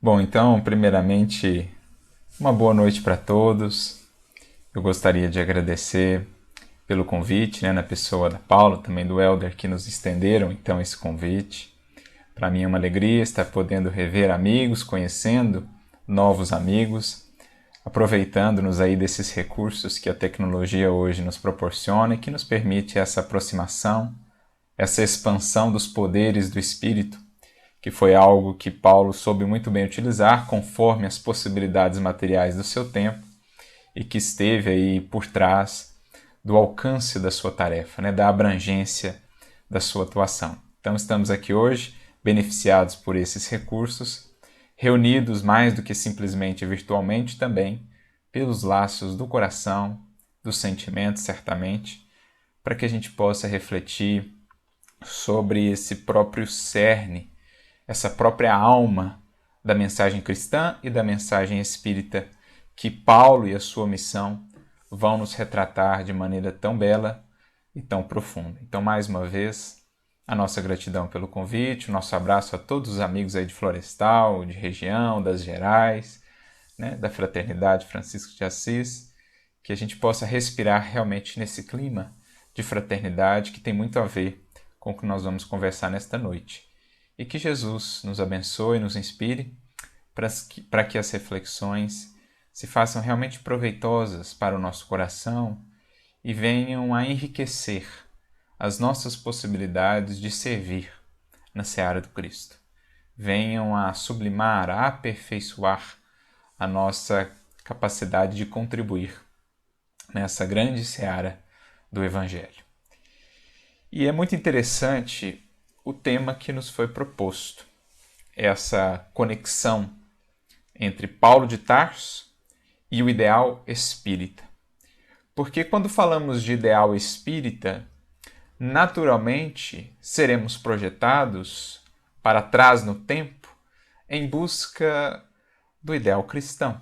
Bom, então, primeiramente, uma boa noite para todos. Eu gostaria de agradecer pelo convite, na pessoa da Paula, também do Elder, que nos estenderam então esse convite. Para mim é uma alegria estar podendo rever amigos, conhecendo novos amigos, aproveitando-nos aí desses recursos que a tecnologia hoje nos proporciona e que nos permite essa aproximação, essa expansão dos poderes do Espírito, que foi algo que Paulo soube muito bem utilizar conforme as possibilidades materiais do seu tempo e que esteve aí por trás do alcance da sua tarefa, da abrangência da sua atuação. Então estamos aqui hoje beneficiados por esses recursos, reunidos mais do que simplesmente virtualmente também pelos laços do coração, dos sentimentos, certamente, para que a gente possa refletir sobre esse próprio cerne, essa própria alma da mensagem cristã e da mensagem espírita que Paulo e a sua missão vão nos retratar de maneira tão bela e tão profunda. Então, mais uma vez, a nossa gratidão pelo convite, o nosso abraço a todos os amigos aí de Florestal, de região, das Gerais, da Fraternidade Francisco de Assis, que a gente possa respirar realmente nesse clima de fraternidade que tem muito a ver com o que nós vamos conversar nesta noite. E que Jesus nos abençoe e nos inspire para que as reflexões se façam realmente proveitosas para o nosso coração e venham a enriquecer as nossas possibilidades de servir na seara do Cristo. Venham a sublimar, a aperfeiçoar a nossa capacidade de contribuir nessa grande seara do Evangelho. E é muito interessante o tema que nos foi proposto, essa conexão entre Paulo de Tarso e o ideal espírita. Porque quando falamos de ideal espírita, naturalmente seremos projetados para trás no tempo em busca do ideal cristão.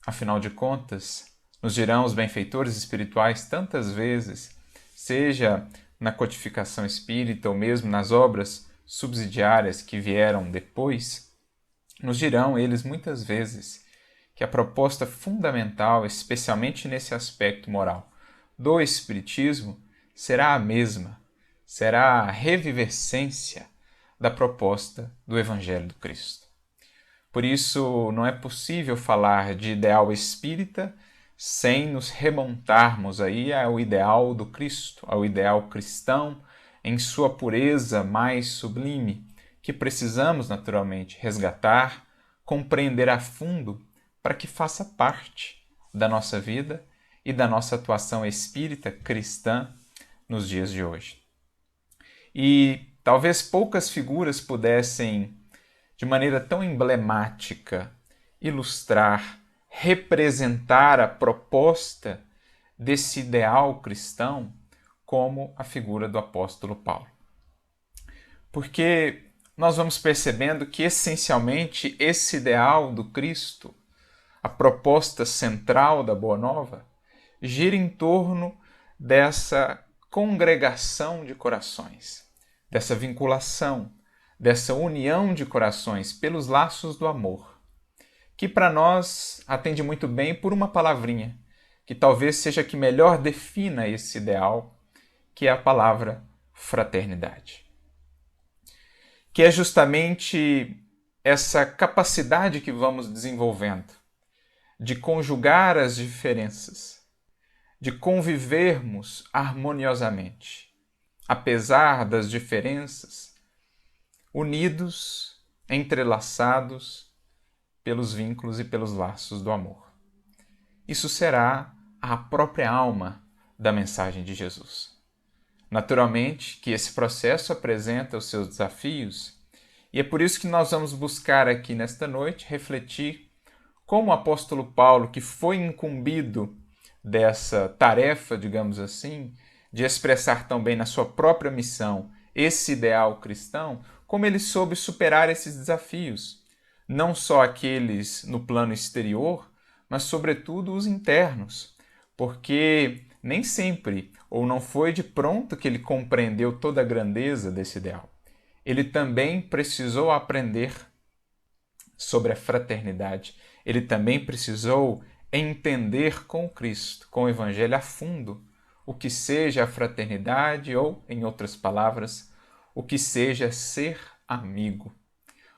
Afinal de contas, nos dirão os benfeitores espirituais tantas vezes, seja na codificação espírita ou mesmo nas obras subsidiárias que vieram depois, nos dirão eles muitas vezes que a proposta fundamental, especialmente nesse aspecto moral, do Espiritismo será a mesma, será a revivescência da proposta do Evangelho do Cristo. Por isso, não é possível falar de ideal espírita sem nos remontarmos aí ao ideal do Cristo, ao ideal cristão, em sua pureza mais sublime, que precisamos naturalmente resgatar, compreender a fundo, para que faça parte da nossa vida e da nossa atuação espírita cristã nos dias de hoje. E talvez poucas figuras pudessem, de maneira tão emblemática, ilustrar, representar a proposta desse ideal cristão como a figura do apóstolo Paulo. Porque nós vamos percebendo que, essencialmente, esse ideal do Cristo, a proposta central da Boa Nova, gira em torno dessa congregação de corações, dessa vinculação, dessa união de corações pelos laços do amor, que para nós atende muito bem por uma palavrinha, que talvez seja a que melhor defina esse ideal, que é a palavra fraternidade. Que é justamente essa capacidade que vamos desenvolvendo de conjugar as diferenças, de convivermos harmoniosamente, apesar das diferenças, unidos, entrelaçados pelos vínculos e pelos laços do amor. Isso será a própria alma da mensagem de Jesus. Naturalmente que esse processo apresenta os seus desafios, e é por isso que nós vamos buscar aqui nesta noite refletir como o apóstolo Paulo, que foi incumbido dessa tarefa, digamos assim, de expressar também na sua própria missão esse ideal cristão, como ele soube superar esses desafios, não só aqueles no plano exterior, mas sobretudo os internos, porque nem sempre, ou não foi de pronto que ele compreendeu toda a grandeza desse ideal. Ele também precisou aprender sobre a fraternidade. Ele também precisou entender com Cristo, com o Evangelho a fundo, o que seja a fraternidade ou, em outras palavras, o que seja ser amigo,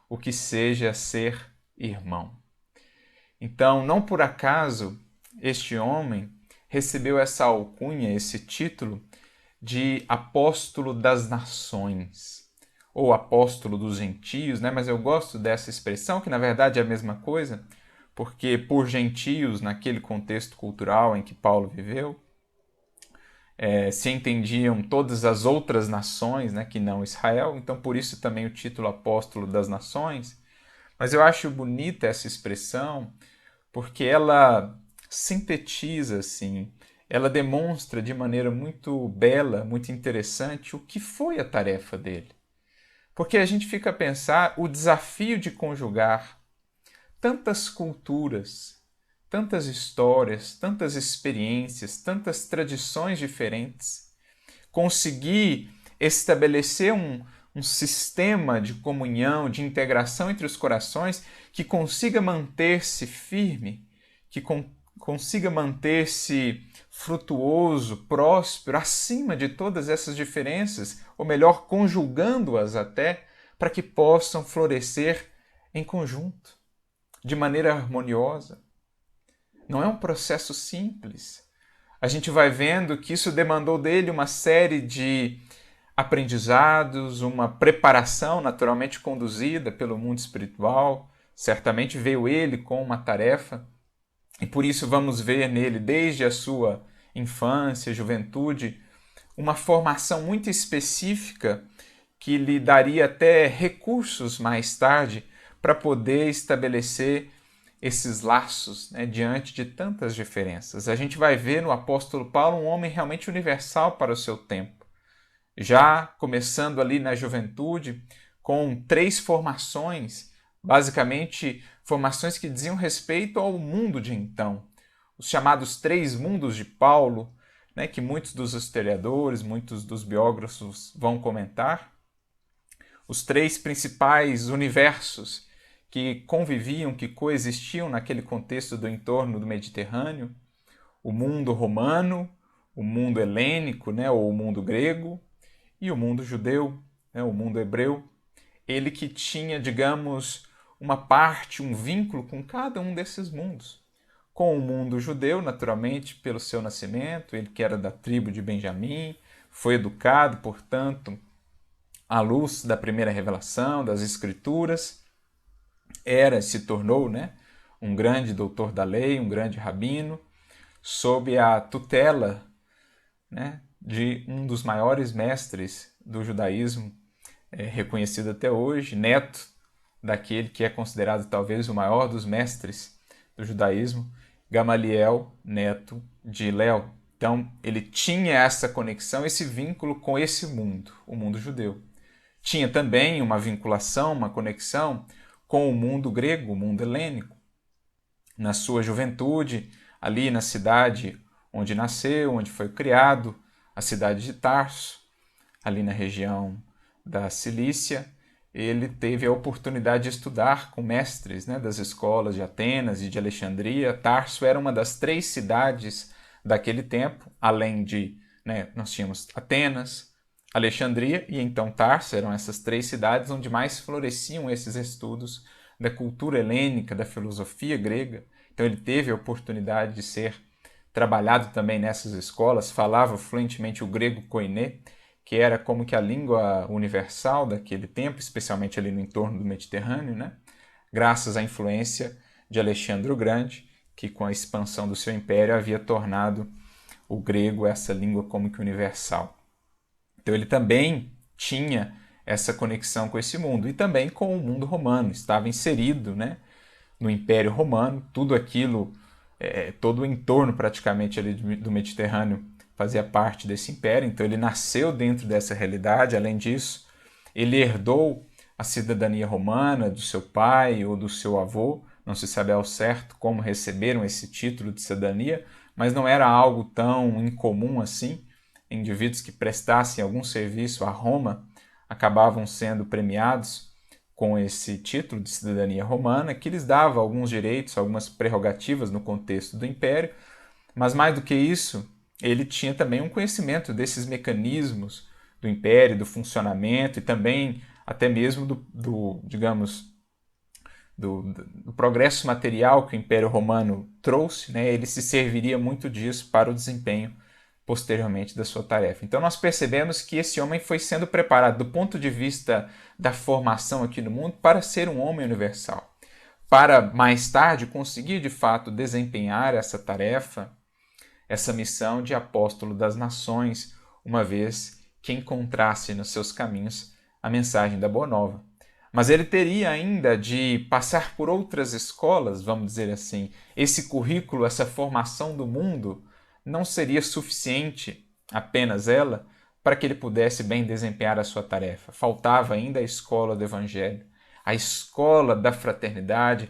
o que seja ser irmão. Então, não por acaso, este homem recebeu essa alcunha, esse título de apóstolo das nações, ou apóstolo dos gentios, né? Mas eu gosto dessa expressão, que na verdade é a mesma coisa, porque por gentios, naquele contexto cultural em que Paulo viveu, se entendiam todas as outras nações, né, que não Israel, então por isso também o título apóstolo das nações. Mas eu acho bonita essa expressão, porque ela sintetiza, assim, ela demonstra de maneira muito bela, muito interessante o que foi a tarefa dele. Porque a gente fica a pensar o desafio de conjugar tantas culturas, tantas histórias, tantas experiências, tantas tradições diferentes, conseguir estabelecer um sistema de comunhão, de integração entre os corações que consiga manter-se firme, que consiga manter-se frutuoso, próspero, acima de todas essas diferenças, ou melhor, conjugando-as até, para que possam florescer em conjunto, de maneira harmoniosa. Não é um processo simples. A gente vai vendo que isso demandou dele uma série de aprendizados, uma preparação naturalmente conduzida pelo mundo espiritual. Certamente veio ele com uma tarefa, e por isso vamos ver nele, desde a sua infância, juventude, uma formação muito específica que lhe daria até recursos mais tarde para poder estabelecer esses laços, né, diante de tantas diferenças. A gente vai ver no apóstolo Paulo um homem realmente universal para o seu tempo, já começando ali na juventude, com 3 formações, basicamente formações que diziam respeito ao mundo de então, os chamados 3 mundos de Paulo, né, que muitos dos historiadores, muitos dos biógrafos vão comentar, os 3 principais universos que conviviam, que coexistiam naquele contexto do entorno do Mediterrâneo, o mundo romano, o mundo helênico, né, ou o mundo grego, e o mundo judeu, né, o mundo hebreu. Ele que tinha, digamos, uma parte, um vínculo com cada um desses mundos. Com o mundo judeu, naturalmente, pelo seu nascimento, ele que era da tribo de Benjamim, foi educado, portanto, à luz da primeira revelação, das Escrituras, se tornou, né, um grande doutor da lei, um grande rabino, sob a tutela, né, de um dos maiores mestres do judaísmo, reconhecido até hoje, neto daquele que é considerado talvez o maior dos mestres do judaísmo, Gamaliel, neto de Léo. Então, ele tinha essa conexão, esse vínculo com esse mundo, o mundo judeu. Tinha também uma vinculação, uma conexão com o mundo grego, o mundo helênico. Na sua juventude, ali na cidade onde nasceu, onde foi criado, a cidade de Tarso, ali na região da Cilícia, ele teve a oportunidade de estudar com mestres, né, das escolas de Atenas e de Alexandria. Tarso era uma das 3 cidades daquele tempo, além de, né, nós tínhamos Atenas, Alexandria e então Tarso, eram essas 3 cidades onde mais floresciam esses estudos da cultura helênica, da filosofia grega. Então ele teve a oportunidade de ser trabalhado também nessas escolas, falava fluentemente o grego koiné, que era como que a língua universal daquele tempo, especialmente ali no entorno do Mediterrâneo, né? Graças à influência de Alexandre o Grande, que com a expansão do seu império havia tornado o grego essa língua como que universal. Então ele também tinha essa conexão com esse mundo e também com o mundo romano, estava inserido, né, no Império Romano, tudo aquilo, todo o entorno praticamente ali do Mediterrâneo fazia parte desse império, então ele nasceu dentro dessa realidade. Além disso, ele herdou a cidadania romana do seu pai ou do seu avô, não se sabe ao certo como receberam esse título de cidadania, mas não era algo tão incomum assim. Indivíduos que prestassem algum serviço a Roma acabavam sendo premiados com esse título de cidadania romana, que lhes dava alguns direitos, algumas prerrogativas no contexto do império, mas mais do que isso, ele tinha também um conhecimento desses mecanismos do império, do funcionamento e também até mesmo digamos, do progresso material que o Império Romano trouxe, né? Ele se serviria muito disso para o desempenho posteriormente da sua tarefa. Então nós percebemos que esse homem foi sendo preparado do ponto de vista da formação aqui no mundo para ser um homem universal, para mais tarde conseguir de fato desempenhar essa tarefa, essa missão de apóstolo das nações, uma vez que encontrasse nos seus caminhos a mensagem da Boa Nova. Mas ele teria ainda de passar por outras escolas, vamos dizer assim. Esse currículo, essa formação do mundo, não seria suficiente, apenas ela, para que ele pudesse bem desempenhar a sua tarefa. Faltava ainda a escola do Evangelho, a escola da fraternidade.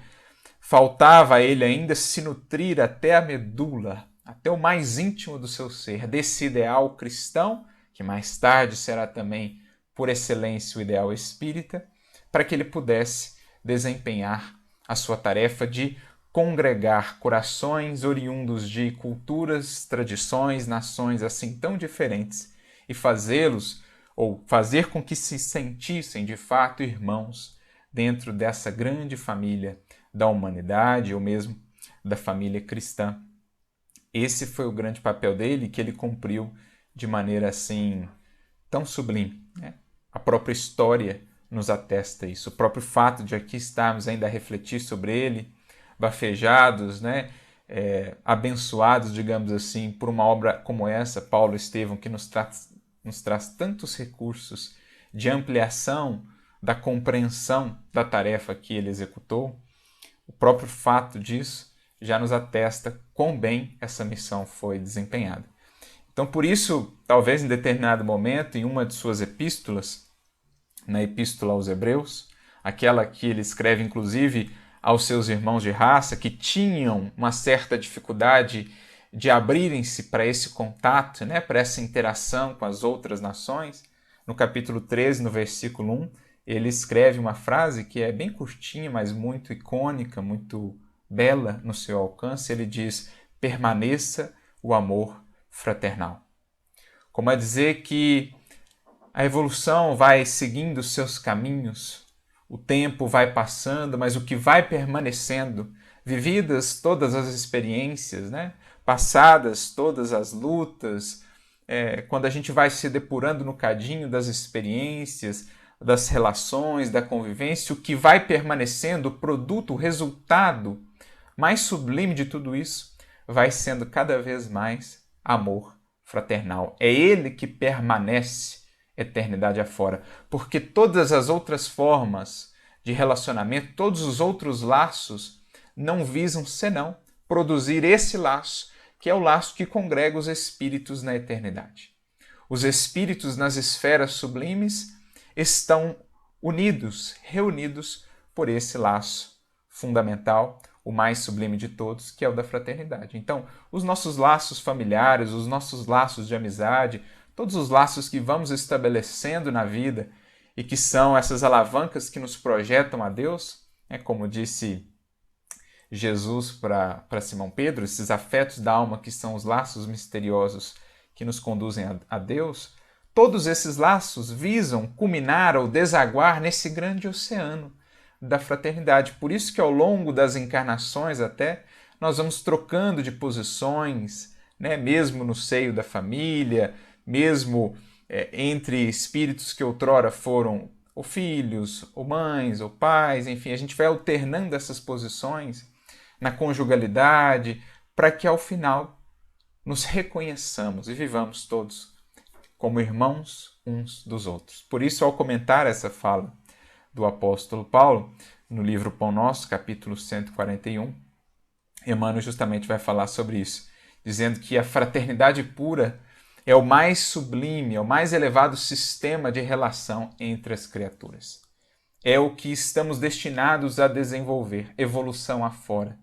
Faltava a ele ainda se nutrir até a medula, até o mais íntimo do seu ser, desse ideal cristão, que mais tarde será também, por excelência, o ideal espírita, para que ele pudesse desempenhar a sua tarefa de congregar corações oriundos de culturas, tradições, nações assim tão diferentes e fazê-los, ou fazer com que se sentissem de fato irmãos dentro dessa grande família da humanidade ou mesmo da família cristã. Esse foi o grande papel dele que ele cumpriu de maneira assim tão sublime, né? A própria história nos atesta isso. O próprio fato de aqui estarmos ainda a refletir sobre ele, bafejados, né? Abençoados, digamos assim, por uma obra como essa, Paulo Estevão, que nos traz tantos recursos de ampliação da compreensão da tarefa que ele executou. O próprio fato disso já nos atesta quão bem essa missão foi desempenhada. Então, por isso, talvez em determinado momento, em uma de suas epístolas, na Epístola aos Hebreus, aquela que ele escreve inclusive aos seus irmãos de raça que tinham uma certa dificuldade de abrirem-se para esse contato, né, para essa interação com as outras nações. No capítulo 13, no versículo 1, ele escreve uma frase que é bem curtinha, mas muito icônica, muito bela no seu alcance. Ele diz: permaneça o amor fraternal. Como a dizer que a evolução vai seguindo seus caminhos, o tempo vai passando, mas o que vai permanecendo, vividas todas as experiências, né? Passadas todas as lutas, quando a gente vai se depurando no cadinho das experiências, das relações, da convivência, o que vai permanecendo, o produto, o resultado mais sublime de tudo isso, vai sendo cada vez mais amor fraternal. É ele que permanece eternidade afora, porque todas as outras formas de relacionamento, todos os outros laços não visam senão produzir esse laço, que é o laço que congrega os espíritos na eternidade. Os espíritos nas esferas sublimes estão unidos, reunidos por esse laço fundamental, o mais sublime de todos, que é o da fraternidade. Então, os nossos laços familiares, os nossos laços de amizade, todos os laços que vamos estabelecendo na vida e que são essas alavancas que nos projetam a Deus, como disse Jesus para Simão Pedro, esses afetos da alma que são os laços misteriosos que nos conduzem a Deus, todos esses laços visam culminar ou desaguar nesse grande oceano da fraternidade. Por isso que ao longo das encarnações até, nós vamos trocando de posições, né? Mesmo no seio da família, mesmo entre espíritos que outrora foram ou filhos, ou mães, ou pais, enfim, a gente vai alternando essas posições na conjugalidade, para que ao final nos reconheçamos e vivamos todos como irmãos uns dos outros. Por isso, ao comentar essa fala do apóstolo Paulo, no livro Pão Nosso, capítulo 141, Emmanuel justamente vai falar sobre isso, dizendo que a fraternidade pura é o mais sublime, é o mais elevado sistema de relação entre as criaturas. É o que estamos destinados a desenvolver, evolução afora.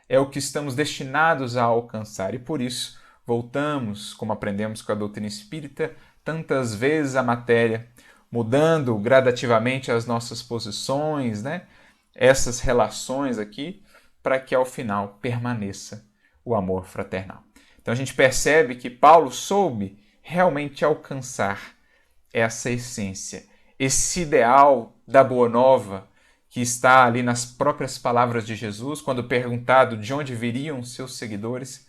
É o que estamos destinados a alcançar. E por isso, voltamos, como aprendemos com a doutrina espírita, tantas vezes à matéria, mudando gradativamente as nossas posições, né? Essas relações aqui, para que ao final permaneça o amor fraternal. Então a gente percebe que Paulo soube realmente alcançar essa essência, esse ideal da Boa Nova que está ali nas próprias palavras de Jesus, quando perguntado de onde viriam seus seguidores,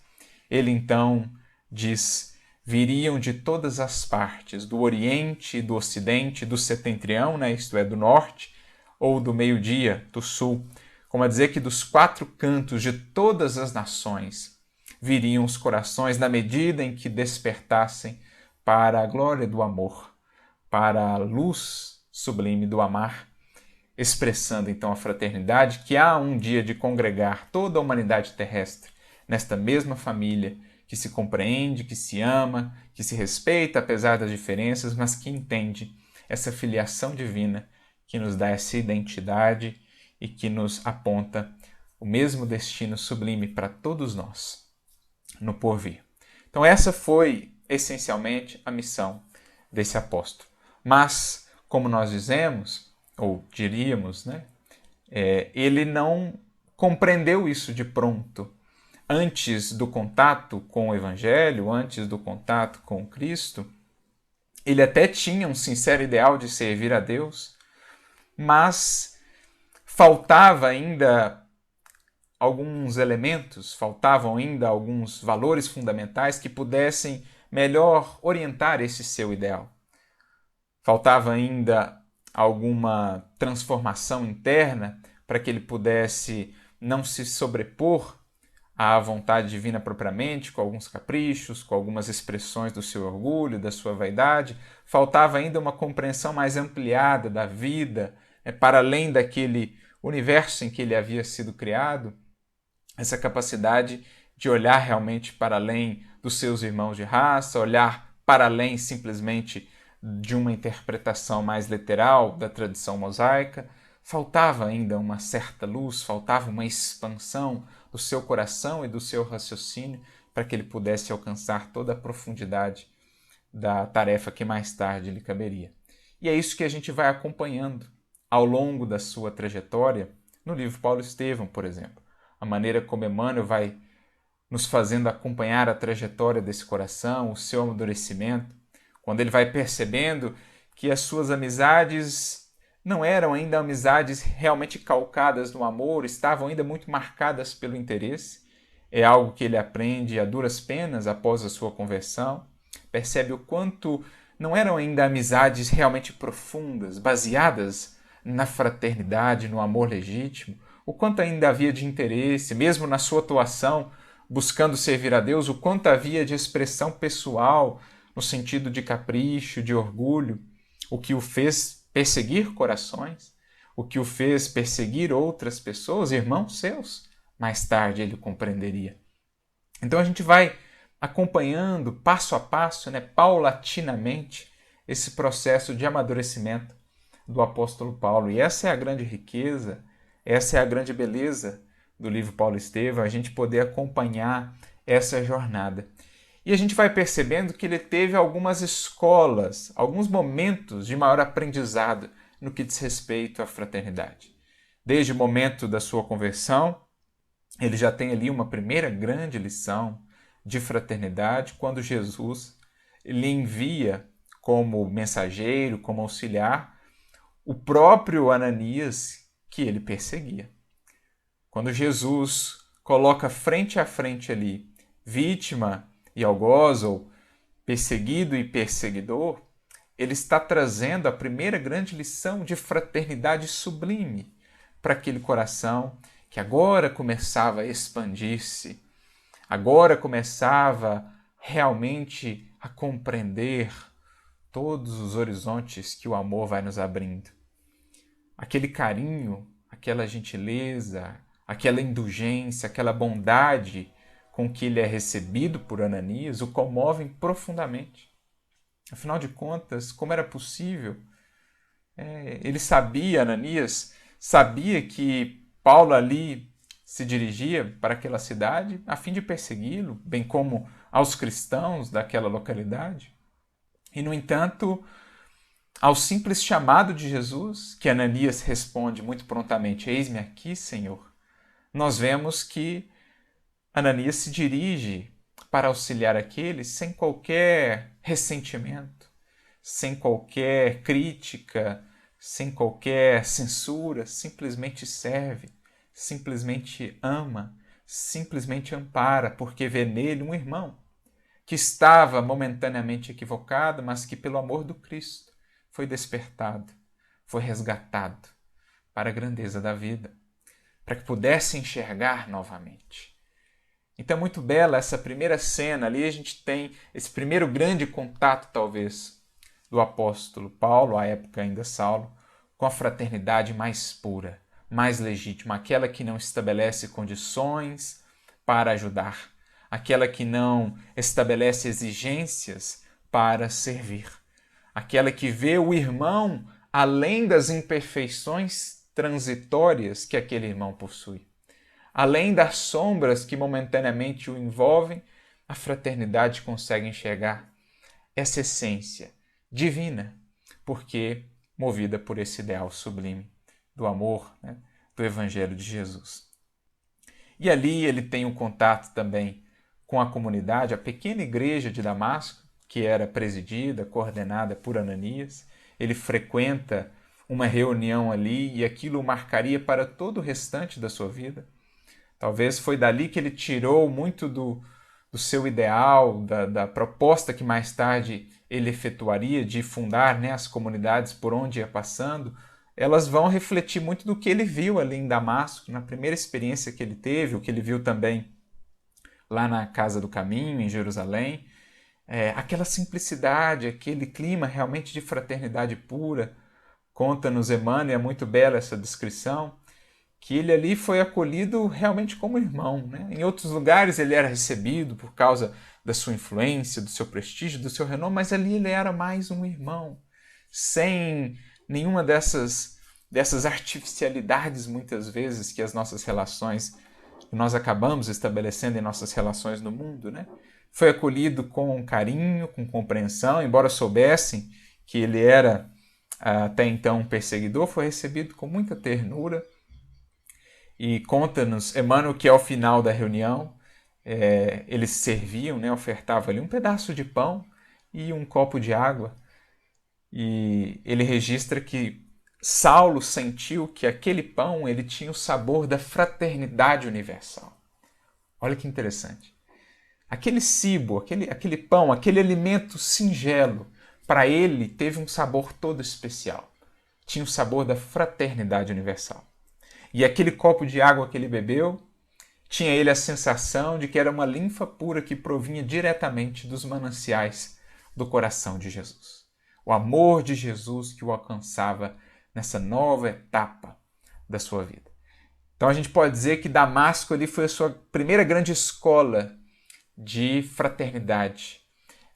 ele então diz: viriam de todas as partes, do Oriente, do Ocidente, do Setentrião, né, isto é, do Norte, ou do meio-dia, do Sul, como a dizer que dos quatro cantos de todas as nações viriam os corações na medida em que despertassem para a glória do amor, para a luz sublime do amar, expressando então a fraternidade, que há um dia de congregar toda a humanidade terrestre nesta mesma família, que se compreende, que se ama, que se respeita apesar das diferenças, mas que entende essa filiação divina que nos dá essa identidade e que nos aponta o mesmo destino sublime para todos nós no porvir. Então essa foi essencialmente a missão desse apóstolo. Mas, como nós dizemos, ou diríamos, né, ele não compreendeu isso de pronto. Antes do contato com o Evangelho, antes do contato com Cristo, ele até tinha um sincero ideal de servir a Deus, mas faltava ainda alguns elementos, faltavam ainda alguns valores fundamentais que pudessem melhor orientar esse seu ideal. Faltava ainda alguma transformação interna para que ele pudesse não se sobrepor à vontade divina propriamente, com alguns caprichos, com algumas expressões do seu orgulho, da sua vaidade. Faltava ainda uma compreensão mais ampliada da vida, para além daquele universo em que ele havia sido criado, essa capacidade de olhar realmente para além dos seus irmãos de raça, olhar para além simplesmente de uma interpretação mais literal da tradição mosaica. Faltava ainda uma certa luz, faltava uma expansão do seu coração e do seu raciocínio para que ele pudesse alcançar toda a profundidade da tarefa que mais tarde lhe caberia. E é isso que a gente vai acompanhando ao longo da sua trajetória no livro Paulo Estevão, por exemplo. A maneira como Emmanuel vai nos fazendo acompanhar a trajetória desse coração, o seu amadurecimento, quando ele vai percebendo que as suas amizades não eram ainda amizades realmente calcadas no amor, estavam ainda muito marcadas pelo interesse. É algo que ele aprende a duras penas após a sua conversão. Percebe o quanto não eram ainda amizades realmente profundas, baseadas na fraternidade, no amor legítimo, o quanto ainda havia de interesse, mesmo na sua atuação, buscando servir a Deus, o quanto havia de expressão pessoal, no sentido de capricho, de orgulho, o que o fez perseguir corações, o que o fez perseguir outras pessoas, irmãos seus. Mais tarde ele compreenderia. Então a gente vai acompanhando passo a passo, paulatinamente, esse processo de amadurecimento do apóstolo Paulo. E essa é a grande riqueza, essa é a grande beleza do livro Paulo Estevão, a gente poder acompanhar essa jornada. E a gente vai percebendo que ele teve algumas escolas, alguns momentos de maior aprendizado no que diz respeito à fraternidade. Desde o momento da sua conversão, ele já tem ali uma primeira grande lição de fraternidade, quando Jesus lhe envia como mensageiro, como auxiliar, o próprio Ananias que ele perseguia. Quando Jesus coloca frente a frente ali, vítima e algoz, ou perseguido e perseguidor, ele está trazendo a primeira grande lição de fraternidade sublime para aquele coração que agora começava a expandir-se, agora começava realmente a compreender todos os horizontes que o amor vai nos abrindo. Aquele carinho, aquela gentileza, aquela indulgência, aquela bondade com que ele é recebido por Ananias o comovem profundamente. Afinal de contas, como era possível? Ele sabia, Ananias sabia que Paulo ali se dirigia para aquela cidade a fim de persegui-lo, bem como aos cristãos daquela localidade. E, no entanto, ao simples chamado de Jesus, que Ananias responde muito prontamente: eis-me aqui, Senhor, nós vemos que Ananias se dirige para auxiliar aqueles sem qualquer ressentimento, sem qualquer crítica, sem qualquer censura, simplesmente serve, simplesmente ama, simplesmente ampara, porque vê nele um irmão que estava momentaneamente equivocado, mas que pelo amor do Cristo foi despertado, foi resgatado para a grandeza da vida, para que pudesse enxergar novamente. Então é muito bela essa primeira cena ali, a gente tem esse primeiro grande contato, talvez, do apóstolo Paulo, à época ainda Saulo, com a fraternidade mais pura, mais legítima, aquela que não estabelece condições para ajudar, aquela que não estabelece exigências para servir, aquela que vê o irmão além das imperfeições transitórias que aquele irmão possui. Além das sombras que momentaneamente o envolvem, a fraternidade consegue enxergar essa essência divina, porque movida por esse ideal sublime do amor, né, do Evangelho de Jesus. E ali ele tem um contato também com a comunidade, a pequena igreja de Damasco, que era presidida, coordenada por Ananias. Ele frequenta uma reunião ali e aquilo o marcaria para todo o restante da sua vida. Talvez foi dali que ele tirou muito do seu ideal, da proposta que mais tarde ele efetuaria de fundar, né, as comunidades por onde ia passando. Elas vão refletir muito do que ele viu ali em Damasco, na primeira experiência que ele teve, o que ele viu também lá na Casa do Caminho, em Jerusalém. Aquela simplicidade, aquele clima realmente de fraternidade pura. Conta-nos Emmanuel, é muito bela essa descrição, que ele ali foi acolhido realmente como irmão, né? Em outros lugares ele era recebido por causa da sua influência, do seu prestígio, do seu renome, mas ali ele era mais um irmão, sem nenhuma dessas artificialidades, muitas vezes, que as nossas relações, que nós acabamos estabelecendo em nossas relações no mundo, né? Foi acolhido com carinho, com compreensão, embora soubessem que ele era até então um perseguidor, foi recebido com muita ternura. E conta-nos Emmanuel que ao final da reunião eles serviam, né, ofertavam ali um pedaço de pão e um copo de água. E ele registra que Saulo sentiu que aquele pão ele tinha o sabor da fraternidade universal. Olha que interessante. Aquele cibo, aquele pão, aquele alimento singelo, para ele teve um sabor todo especial. Tinha o sabor da fraternidade universal. E aquele copo de água que ele bebeu, tinha ele a sensação de que era uma linfa pura que provinha diretamente dos mananciais do coração de Jesus. O amor de Jesus que o alcançava nessa nova etapa da sua vida. Então a gente pode dizer que Damasco ali foi a sua primeira grande escola de fraternidade,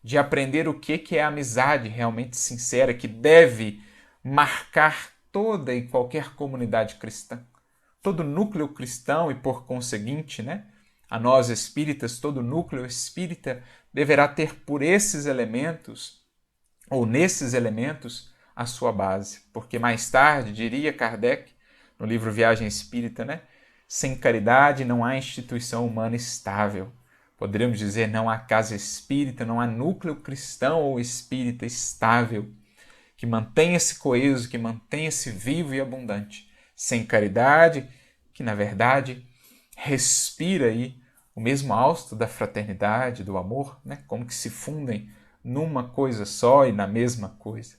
de aprender o que é a amizade realmente sincera, que deve marcar toda e qualquer comunidade cristã. Todo núcleo cristão e, por conseguinte, né, a nós espíritas, todo núcleo espírita deverá ter por esses elementos, ou nesses elementos, a sua base. Porque mais tarde, diria Kardec, no livro Viagem Espírita, né, sem caridade não há instituição humana estável. Poderíamos dizer, não há casa espírita, não há núcleo cristão ou espírita estável, que mantenha-se coeso, que mantenha-se vivo e abundante. Sem caridade, que na verdade respira aí o mesmo hausto da fraternidade, do amor, né? Como que se fundem numa coisa só e na mesma coisa.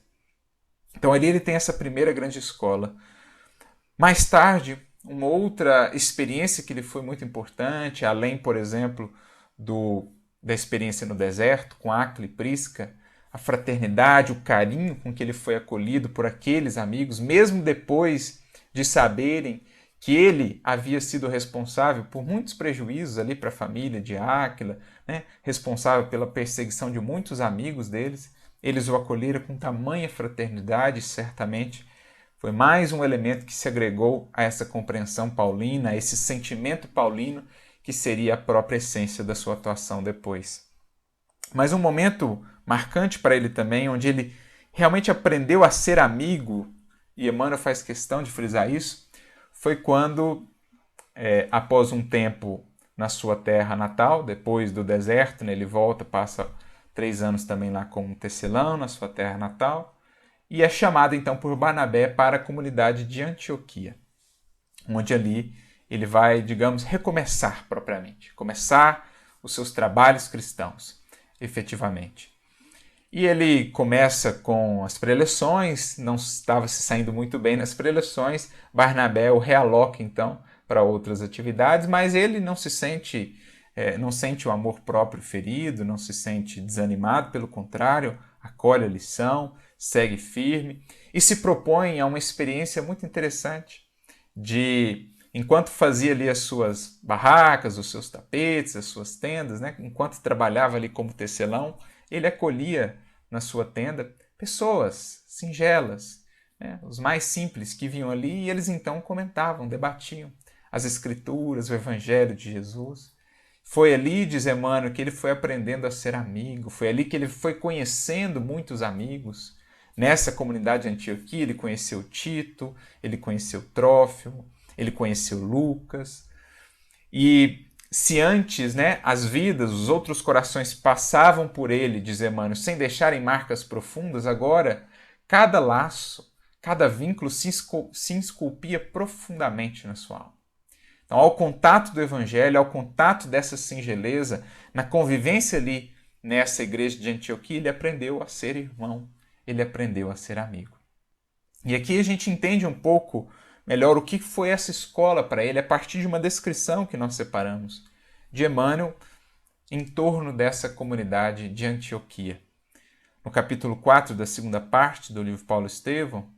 Então ali ele tem essa primeira grande escola. Mais tarde, uma outra experiência que lhe foi muito importante, além, por exemplo, da experiência no deserto, com Áquila e Prisca, a fraternidade, o carinho com que ele foi acolhido por aqueles amigos, mesmo depois de saberem que ele havia sido responsável por muitos prejuízos ali para a família de Áquila, né? Responsável pela perseguição de muitos amigos deles, eles o acolheram com tamanha fraternidade, certamente foi mais um elemento que se agregou a essa compreensão paulina, a esse sentimento paulino, que seria a própria essência da sua atuação depois. Mas um momento marcante para ele também, onde ele realmente aprendeu a ser amigo, e Emmanuel faz questão de frisar isso, foi quando, após um tempo na sua terra natal, depois do deserto, né, ele volta, passa 3 anos também lá como tecelão na sua terra natal, e é chamado então por Barnabé para a comunidade de Antioquia, onde ali ele vai, digamos, recomeçar propriamente, começar os seus trabalhos cristãos, efetivamente. E ele começa com as preleções, não estava se saindo muito bem nas preleções, Barnabé o realoca então para outras atividades, mas ele não se sente, não sente o amor próprio ferido, não se sente desanimado, pelo contrário, acolhe a lição, segue firme e se propõe a uma experiência muito interessante de, enquanto fazia ali as suas barracas, os seus tapetes, as suas tendas, né? Enquanto trabalhava ali como tecelão, ele acolhia na sua tenda pessoas singelas, né? Os mais simples que vinham ali e eles então comentavam, debatiam as escrituras, o evangelho de Jesus. Foi ali, diz Emmanuel, que ele foi aprendendo a ser amigo, foi ali que ele foi conhecendo muitos amigos. Nessa comunidade de Antioquia, ele conheceu Tito, ele conheceu Trófimo, ele conheceu Lucas. E se antes, né, as vidas, os outros corações passavam por ele, diz Emmanuel, sem deixarem marcas profundas, agora cada laço, cada vínculo se esculpia profundamente na sua alma. Então, ao contato do Evangelho, ao contato dessa singeleza, na convivência ali nessa igreja de Antioquia, ele aprendeu a ser irmão, ele aprendeu a ser amigo. E aqui a gente entende um pouco melhor o que foi essa escola para ele a partir de uma descrição que nós separamos de Emmanuel em torno dessa comunidade de Antioquia. No capítulo 4 da segunda parte do livro Paulo Estevão,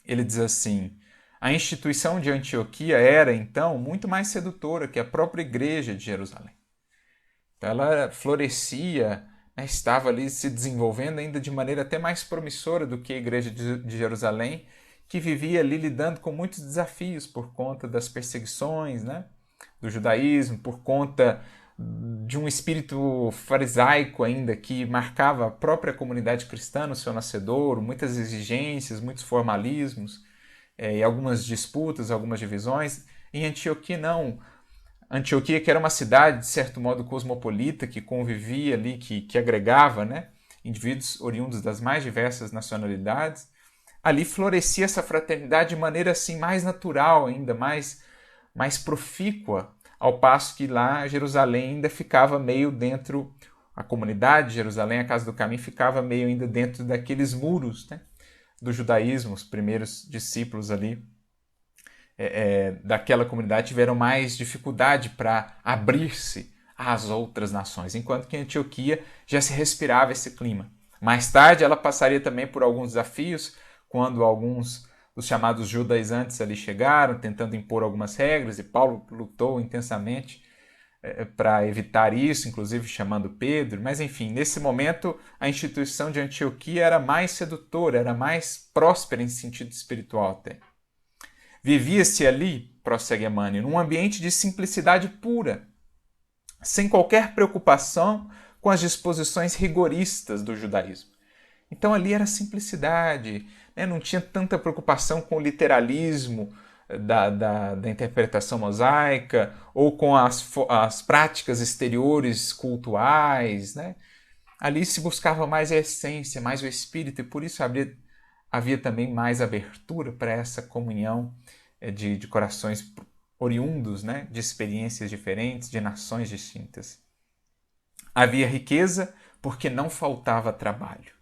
ele diz assim: a instituição de Antioquia era, então, muito mais sedutora que a própria igreja de Jerusalém. Então, ela florescia, né, estava ali se desenvolvendo ainda de maneira até mais promissora do que a igreja de Jerusalém, que vivia ali lidando com muitos desafios por conta das perseguições, né, do judaísmo, por conta de um espírito farisaico ainda que marcava a própria comunidade cristã no seu nascedouro, muitas exigências, muitos formalismos, e algumas disputas, algumas divisões. Em Antioquia, não. Antioquia, que era uma cidade, de certo modo, cosmopolita, que convivia ali, que agregava, né, indivíduos oriundos das mais diversas nacionalidades, ali florescia essa fraternidade de maneira assim mais natural ainda, mais profícua, ao passo que lá Jerusalém ainda ficava meio dentro, a comunidade de Jerusalém, a Casa do Caminho, ficava meio ainda dentro daqueles muros, né, do judaísmo. Os primeiros discípulos ali daquela comunidade tiveram mais dificuldade para abrir-se às outras nações, enquanto que em Antioquia já se respirava esse clima. Mais tarde ela passaria também por alguns desafios, quando alguns dos chamados judaizantes ali chegaram, tentando impor algumas regras, e Paulo lutou intensamente para evitar isso, inclusive chamando Pedro. Mas enfim, nesse momento a instituição de Antioquia era mais sedutora, era mais próspera em sentido espiritual até. Vivia-se ali, prossegue Emmanuel, num ambiente de simplicidade pura, sem qualquer preocupação com as disposições rigoristas do judaísmo. Então ali era simplicidade, né? Não tinha tanta preocupação com o literalismo da interpretação mosaica ou com as práticas exteriores cultuais, né? Ali se buscava mais a essência, mais o espírito, e por isso havia também mais abertura para essa comunhão de corações oriundos, né, de experiências diferentes, de nações distintas. Havia riqueza porque não faltava trabalho.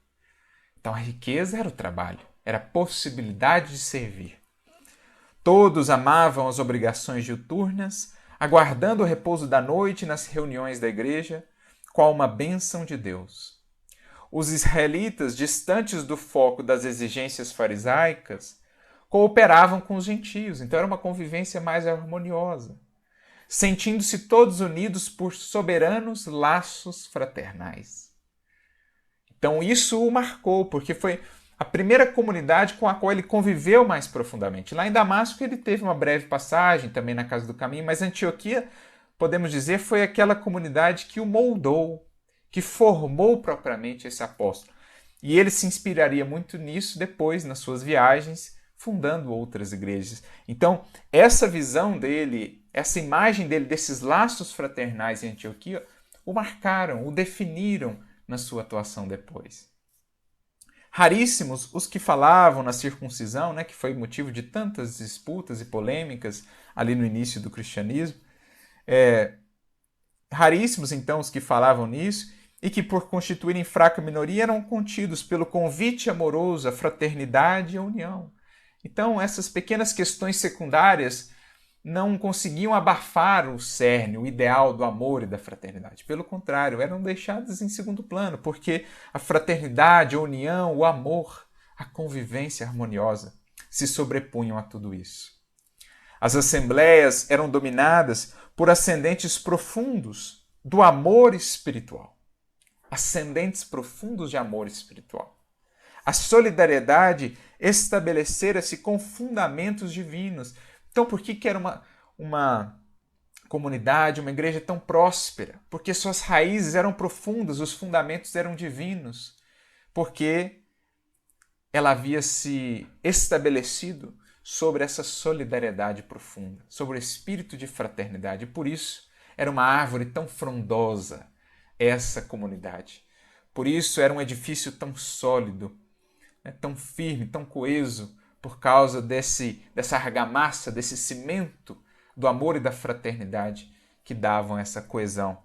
Então a riqueza era o trabalho, era a possibilidade de servir. Todos amavam as obrigações diuturnas, aguardando o repouso da noite nas reuniões da igreja, qual uma bênção de Deus. Os israelitas, distantes do foco das exigências farisaicas, cooperavam com os gentios, então era uma convivência mais harmoniosa, sentindo-se todos unidos por soberanos laços fraternais. Então isso o marcou, porque foi a primeira comunidade com a qual ele conviveu mais profundamente. Lá em Damasco ele teve uma breve passagem também na Casa do Caminho, mas Antioquia, podemos dizer, foi aquela comunidade que o moldou, que formou propriamente esse apóstolo. E ele se inspiraria muito nisso depois, nas suas viagens, fundando outras igrejas. Então, essa visão dele, essa imagem dele desses laços fraternais em Antioquia, o marcaram, o definiram na sua atuação depois. Raríssimos os que falavam na circuncisão, né, que foi motivo de tantas disputas e polêmicas ali no início do cristianismo. Raríssimos, então, os que falavam nisso e que, por constituírem fraca minoria, eram contidos pelo convite amoroso à fraternidade e à união. Então, essas pequenas questões secundárias não conseguiam abafar o cerne, o ideal do amor e da fraternidade. Pelo contrário, eram deixadas em segundo plano, porque a fraternidade, a união, o amor, a convivência harmoniosa se sobrepunham a tudo isso. As assembleias eram dominadas por ascendentes profundos do amor espiritual. Ascendentes profundos de amor espiritual. A solidariedade estabelecera-se com fundamentos divinos. Então, por que era uma comunidade, uma igreja tão próspera? Porque suas raízes eram profundas, os fundamentos eram divinos. Porque ela havia se estabelecido sobre essa solidariedade profunda, sobre o espírito de fraternidade. E por isso era uma árvore tão frondosa essa comunidade. Por isso era um edifício tão sólido, né, tão firme, tão coeso, por causa dessa argamassa, desse cimento do amor e da fraternidade que davam essa coesão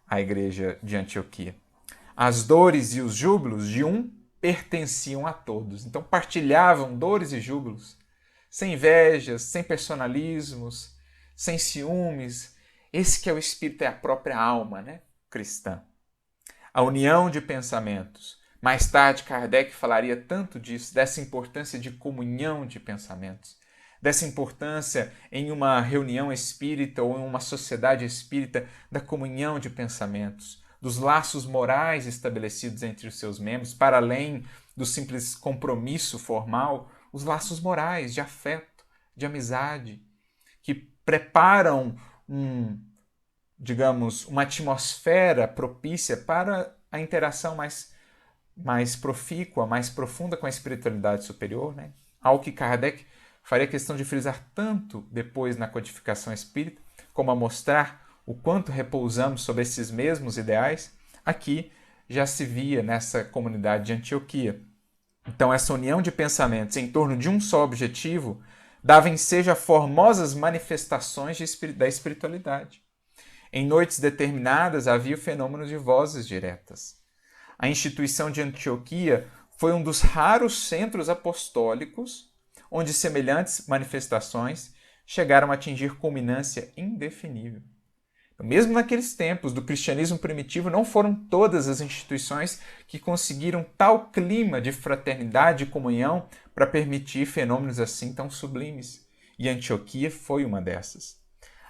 à igreja de Antioquia. As dores e os júbilos de um pertenciam a todos. Então partilhavam dores e júbilos, sem invejas, sem personalismos, sem ciúmes. Esse que é o espírito, é a própria alma, né, cristã. A união de pensamentos. Mais tarde, Kardec falaria tanto disso, dessa importância de comunhão de pensamentos, dessa importância em uma reunião espírita ou em uma sociedade espírita da comunhão de pensamentos, dos laços morais estabelecidos entre os seus membros, para além do simples compromisso formal, os laços morais de afeto, de amizade, que preparam uma atmosfera propícia para a interação mais profícua, mais profunda com a espiritualidade superior, né? Algo que Kardec faria questão de frisar tanto depois na codificação espírita, como a mostrar o quanto repousamos sobre esses mesmos ideais, aqui já se via nessa comunidade de Antioquia. Então, essa união de pensamentos em torno de um só objetivo dava ensejo a formosas manifestações da espiritualidade. Em noites determinadas havia o fenômeno de vozes diretas. A instituição de Antioquia foi um dos raros centros apostólicos onde semelhantes manifestações chegaram a atingir culminância indefinível. Mesmo naqueles tempos do cristianismo primitivo, não foram todas as instituições que conseguiram tal clima de fraternidade e comunhão para permitir fenômenos assim tão sublimes. E Antioquia foi uma dessas.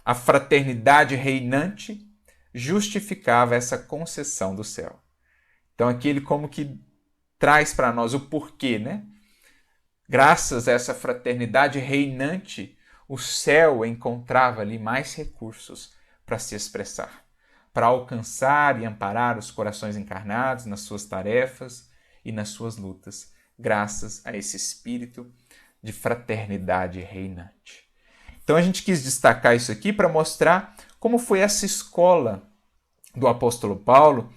A fraternidade reinante justificava essa concessão do céu. Então aqui ele como que traz para nós o porquê, né? Graças a essa fraternidade reinante, o céu encontrava ali mais recursos para se expressar, para alcançar e amparar os corações encarnados nas suas tarefas e nas suas lutas, graças a esse espírito de fraternidade reinante. Então a gente quis destacar isso aqui para mostrar como foi essa escola do apóstolo Paulo,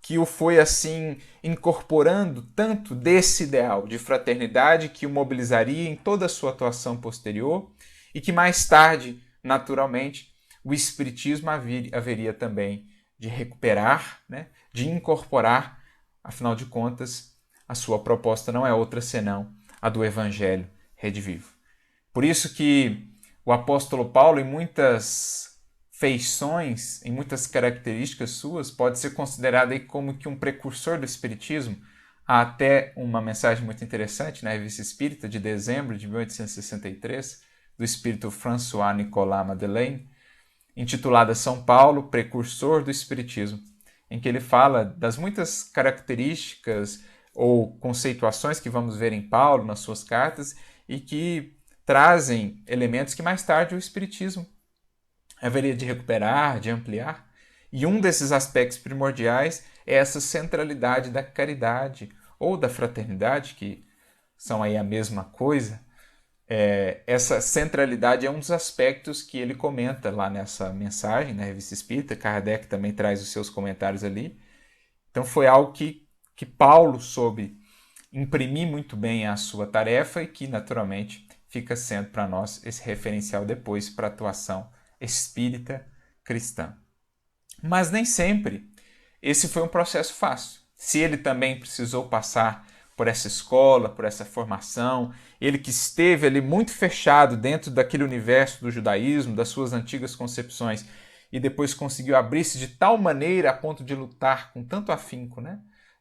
que o foi assim incorporando tanto desse ideal de fraternidade que o mobilizaria em toda a sua atuação posterior e que mais tarde, naturalmente, o Espiritismo haveria também de recuperar, né, de incorporar. Afinal de contas, a sua proposta não é outra senão a do Evangelho redivivo. Por isso que o apóstolo Paulo, em muitas feições, em muitas características suas, pode ser considerado aí como que um precursor do Espiritismo. Há até uma mensagem muito interessante na Revista Espírita, de dezembro de 1863, do espírito François-Nicolas Madeleine, intitulada São Paulo, Precursor do Espiritismo, em que ele fala das muitas características ou conceituações que vamos ver em Paulo nas suas cartas e que trazem elementos que mais tarde o Espiritismo haveria de recuperar, de ampliar. E um desses aspectos primordiais é essa centralidade da caridade, ou da fraternidade, que são aí a mesma coisa, essa centralidade é um dos aspectos que ele comenta lá nessa mensagem, na Revista Espírita. Kardec também traz os seus comentários ali. Então foi algo que Paulo soube imprimir muito bem a sua tarefa e que, naturalmente, fica sendo para nós esse referencial depois para a atuação espírita cristã. Mas nem sempre esse foi um processo fácil. Se ele também precisou passar por essa escola, por essa formação, ele que esteve ali muito fechado dentro daquele universo do judaísmo, das suas antigas concepções, e depois conseguiu abrir-se de tal maneira a ponto de lutar com tanto afinco, né,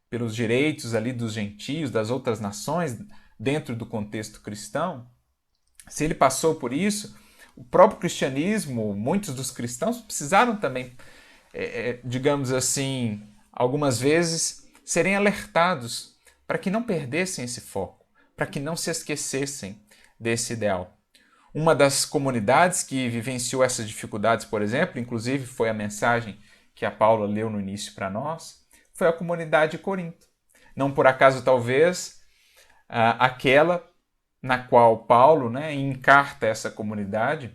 pelos direitos ali dos gentios, das outras nações, dentro do contexto cristão. Se ele passou por isso, o próprio cristianismo, muitos dos cristãos precisaram também, digamos assim, algumas vezes serem alertados para que não perdessem esse foco, para que não se esquecessem desse ideal. Uma das comunidades que vivenciou essas dificuldades, por exemplo, inclusive foi a mensagem que a Paula leu no início para nós, foi a comunidade de Corinto. Não por acaso, talvez, aquela na qual Paulo, né, encarta essa comunidade,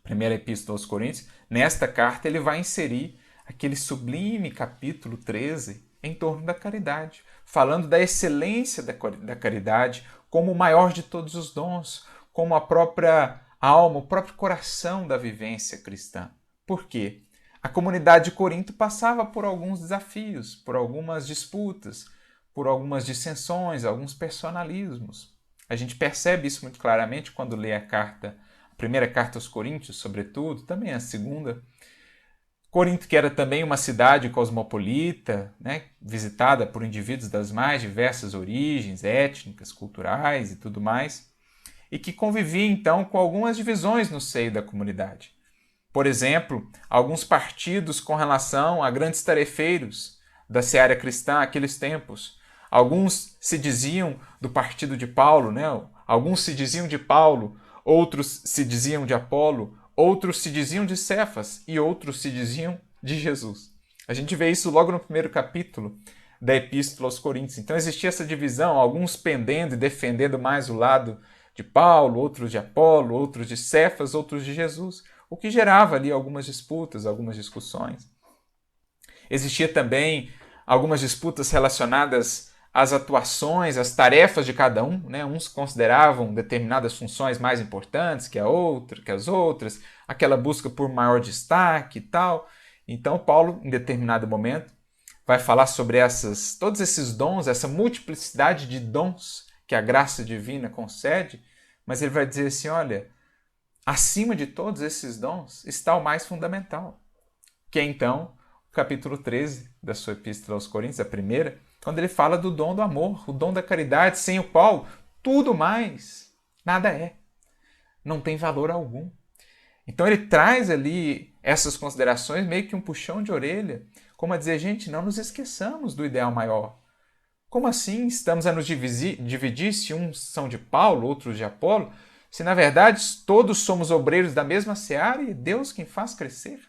primeira epístola aos Coríntios, nesta carta ele vai inserir aquele sublime capítulo 13 em torno da caridade, falando da excelência da caridade como o maior de todos os dons, como a própria alma, o próprio coração da vivência cristã. Por quê? A comunidade de Corinto passava por alguns desafios, por algumas disputas, por algumas dissensões, alguns personalismos. A gente percebe isso muito claramente quando lê a primeira carta aos Coríntios, sobretudo, também a segunda. Corinto, que era também uma cidade cosmopolita, né, visitada por indivíduos das mais diversas origens étnicas, culturais e tudo mais, e que convivia então com algumas divisões no seio da comunidade. Por exemplo, alguns partidos com relação a grandes tarefeiros da seara cristã naqueles tempos. Alguns se diziam do partido de Paulo, né? Alguns se diziam de Paulo, outros se diziam de Apolo, outros se diziam de Cefas e outros se diziam de Jesus. A gente vê isso logo no primeiro capítulo da Epístola aos Coríntios. Então existia essa divisão, alguns pendendo e defendendo mais o lado de Paulo, outros de Apolo, outros de Cefas, outros de Jesus, o que gerava ali algumas disputas, algumas discussões. Existia também algumas disputas relacionadas às atuações, às tarefas de cada um, né? Uns consideravam determinadas funções mais importantes que as outras, aquela busca por maior destaque e tal. Então Paulo, em determinado momento, vai falar sobre todos esses dons, essa multiplicidade de dons que a graça divina concede, mas ele vai dizer assim, olha, acima de todos esses dons está o mais fundamental, que é então o capítulo 13 da sua Epístola aos Coríntios, a primeira, quando ele fala do dom do amor, o dom da caridade, sem o qual tudo mais nada é, não tem valor algum. Então ele traz ali essas considerações meio que um puxão de orelha, como a dizer, gente, não nos esqueçamos do ideal maior. Como assim estamos a nos dividir se uns são de Paulo, outros de Apolo, se na verdade todos somos obreiros da mesma seara e Deus quem faz crescer?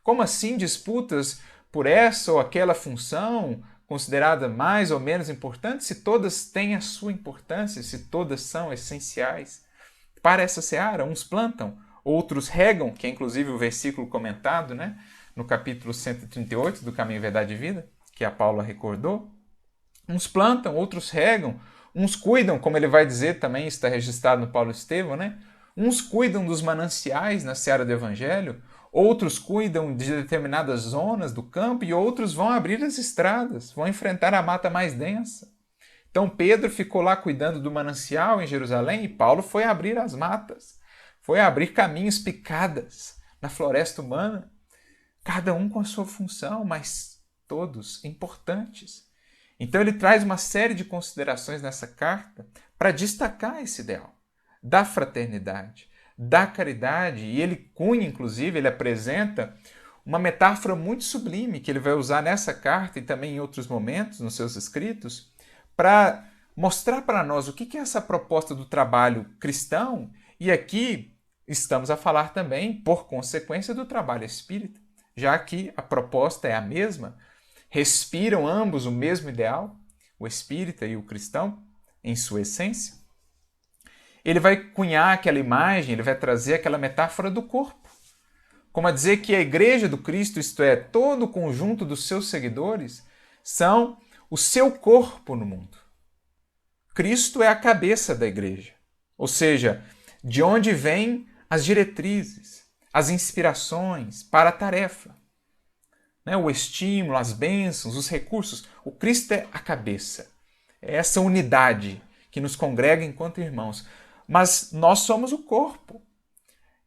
Como assim disputas por essa ou aquela função considerada mais ou menos importante, se todas têm a sua importância, se todas são essenciais para essa seara? Uns plantam, outros regam, que é inclusive o versículo comentado, né, no capítulo 138 do Caminho, Verdade e Vida, que a Paula recordou. Uns plantam, outros regam, uns cuidam, como ele vai dizer também, está registrado no Paulo Estevão, né? Uns cuidam dos mananciais na seara do Evangelho, outros cuidam de determinadas zonas do campo e outros vão abrir as estradas, vão enfrentar a mata mais densa. Então Pedro ficou lá cuidando do manancial em Jerusalém e Paulo foi abrir as matas, foi abrir caminhos picadas na floresta humana, cada um com a sua função, mas todos importantes. Então ele traz uma série de considerações nessa carta para destacar esse ideal da fraternidade, da caridade, e ele cunha, inclusive, ele apresenta uma metáfora muito sublime que ele vai usar nessa carta e também em outros momentos nos seus escritos para mostrar para nós o que é essa proposta do trabalho cristão, e aqui estamos a falar também, por consequência, do trabalho espírita, já que a proposta é a mesma, respiram ambos o mesmo ideal, o espírita e o cristão, em sua essência, ele vai cunhar aquela imagem, ele vai trazer aquela metáfora do corpo. Como a dizer que a igreja do Cristo, isto é, todo o conjunto dos seus seguidores, são o seu corpo no mundo. Cristo é a cabeça da igreja. Ou seja, de onde vêm as diretrizes, as inspirações para a tarefa, né? O estímulo, as bênçãos, os recursos. O Cristo é a cabeça. É essa unidade que nos congrega enquanto irmãos. Mas nós somos o corpo.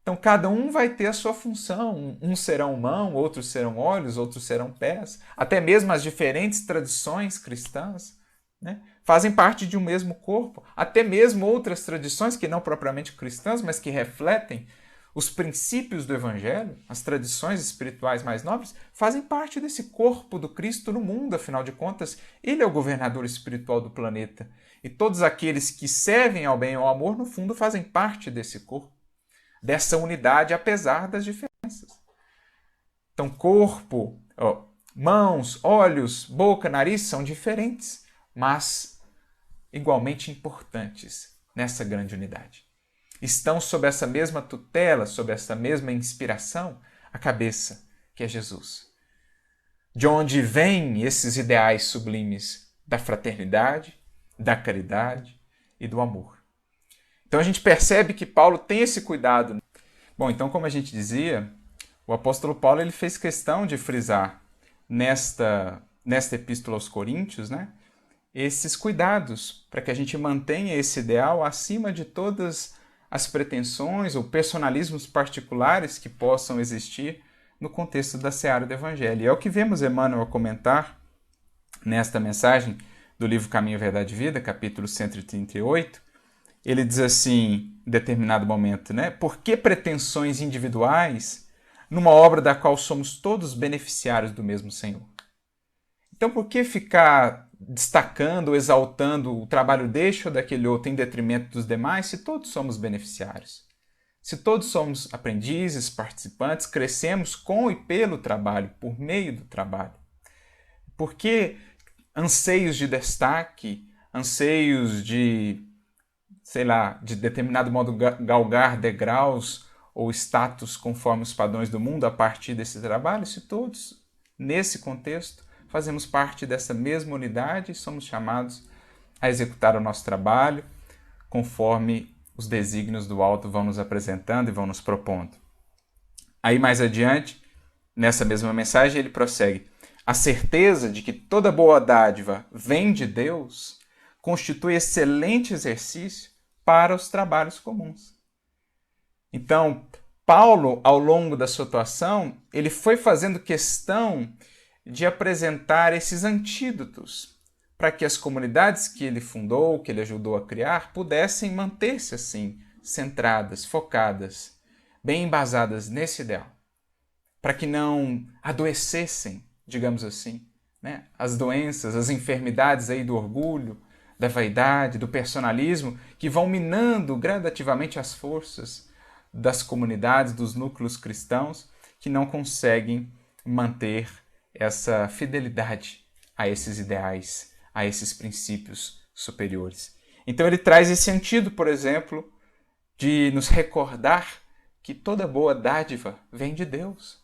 Então cada um vai ter a sua função. Uns serão mão, outros serão olhos, outros serão pés. Até mesmo as diferentes tradições cristãs, né, fazem parte de um mesmo corpo. Até mesmo outras tradições que não propriamente cristãs, mas que refletem os princípios do Evangelho, as tradições espirituais mais nobres, fazem parte desse corpo do Cristo no mundo, afinal de contas. Ele é o governador espiritual do planeta. E todos aqueles que servem ao bem e ao amor, no fundo, fazem parte desse corpo, dessa unidade, apesar das diferenças. Então, corpo, mãos, olhos, boca, nariz são diferentes, mas igualmente importantes nessa grande unidade. Estão sob essa mesma tutela, sob essa mesma inspiração, a cabeça, que é Jesus. De onde vêm esses ideais sublimes da fraternidade, da caridade e do amor. Então a gente percebe que Paulo tem esse cuidado. Bom, então como a gente dizia, o apóstolo Paulo ele fez questão de frisar nesta epístola aos Coríntios, né, esses cuidados para que a gente mantenha esse ideal acima de todas as pretensões ou personalismos particulares que possam existir no contexto da seara do Evangelho. E é o que vemos Emmanuel comentar nesta mensagem do livro Caminho, Verdade e Vida, capítulo 138. Ele diz assim, em determinado momento, né? Por que pretensões individuais numa obra da qual somos todos beneficiários do mesmo Senhor? Então, por que ficar destacando, exaltando o trabalho deste ou daquele outro em detrimento dos demais, se todos somos beneficiários? Se todos somos aprendizes, participantes, crescemos com e pelo trabalho, por meio do trabalho. Por que anseios de destaque, anseios de, sei lá, de determinado modo galgar degraus ou status conforme os padrões do mundo a partir desse trabalho, se todos, nesse contexto, fazemos parte dessa mesma unidade e somos chamados a executar o nosso trabalho conforme os desígnios do alto vão nos apresentando e vão nos propondo. Aí mais adiante, nessa mesma mensagem, ele prossegue. A certeza de que toda boa dádiva vem de Deus constitui excelente exercício para os trabalhos comuns. Então, Paulo, ao longo da sua atuação, ele foi fazendo questão de apresentar esses antídotos para que as comunidades que ele fundou, que ele ajudou a criar, pudessem manter-se assim, centradas, focadas, bem embasadas nesse ideal, para que não adoecessem, digamos assim, né? As doenças, as enfermidades aí do orgulho, da vaidade, do personalismo, que vão minando gradativamente as forças das comunidades, dos núcleos cristãos, que não conseguem manter essa fidelidade a esses ideais, a esses princípios superiores. Então ele traz esse antídoto, por exemplo, de nos recordar que toda boa dádiva vem de Deus.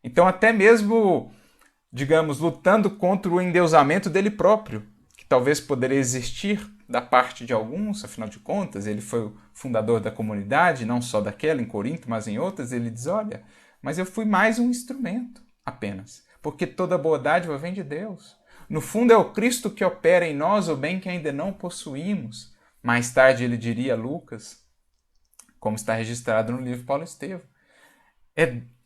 Então até mesmo, digamos, lutando contra o endeusamento dele próprio, que talvez poderia existir da parte de alguns, afinal de contas, ele foi o fundador da comunidade, não só daquela em Corinto, mas em outras, ele diz, olha, mas eu fui mais um instrumento apenas, porque toda boa dádiva vem de Deus. No fundo é o Cristo que opera em nós o bem que ainda não possuímos. Mais tarde ele diria a Lucas, como está registrado no livro Paulo Estevão.